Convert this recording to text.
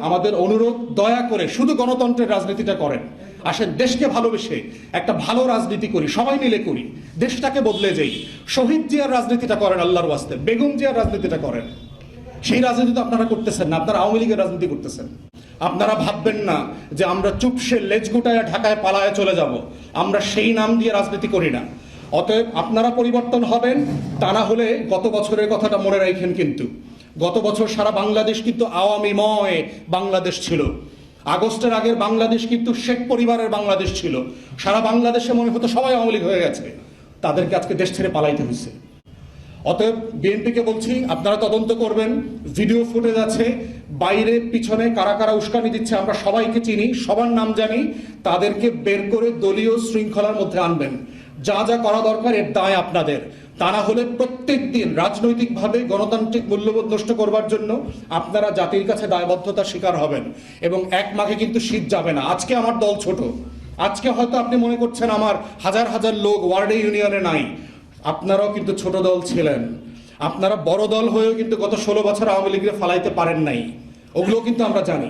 আমাদের অনুরোধ, দয়া করে শুধু গণতন্ত্রের রাজনীতিটা করেন। আসেন দেশকে ভালোবেসে একটা ভালো রাজনীতি করি, সবাই মিলে করি, দেশটাকে বদলে যাই। শহীদ জিয়ার রাজনীতিটা করেন আল্লাহর ওয়াস্তে, বেগম জিয়ার রাজনীতিটা করেন। সেই রাজনীতি তো আপনারা করতেছেন না, আপনারা আওয়ামী লীগের রাজনীতি করতেছেন। আপনারা ভাববেন না যে আমরা চুপসে লেজ গুটায় ঢাকায় পালায় চলে যাব, আমরা সেই নাম দিয়ে রাজনীতি করি না। অতএব আপনারা পরিবর্তন হবেন, তা না হলে গত বছরের কথাটা মনে রাখেন। কিন্তু গত বছর সারা বাংলাদেশ কিন্তু আওয়ামীময় বাংলাদেশ ছিল। আগস্টের আগের বাংলাদেশ কিন্তু শেখ পরিবারের বাংলাদেশ ছিল। সারা বাংলাদেশে মনে হতো সবাই আওয়ামী লীগ হয়ে গেছে, তাদেরকে আজকে দেশ ছেড়ে পালাইতে হয়েছে। অতএব বিএনপিকে বলছি, আপনারা তদন্ত করবেন। ভিডিও ফুটেজ আছে, বাইরে পিছনে কারা কারা উস্কানি দিচ্ছে আমরা সবাইকে চিনি, সবার নাম জানি। তাদেরকে বের করে দলীয় শৃঙ্খলার মধ্যে আনবেন। যা যা করা দরকার এর দায় আপনাদের। তা না হলে প্রত্যেক দিন রাজনৈতিকভাবে গণতান্ত্রিক মূল্যবোধ নষ্ট করবার জন্য আপনারা জাতির কাছে দায়বদ্ধতার শিকার হবেন। এবং এক মাঘে কিন্তু শীত যাবে না। আজকে আমার দল ছোট, আজকে হয়তো আপনি মনে করছেন আমার হাজার হাজার লোক ওয়ার্ডে ইউনিয়নে নাই। আপনারাও কিন্তু ছোট দল ছিলেন, আপনারা বড় দল হয়েও কিন্তু গত 16 বছর আওয়ামী লীগের ফালাইতে পারেন নাই, ওগুলো কিন্তু আমরা জানি।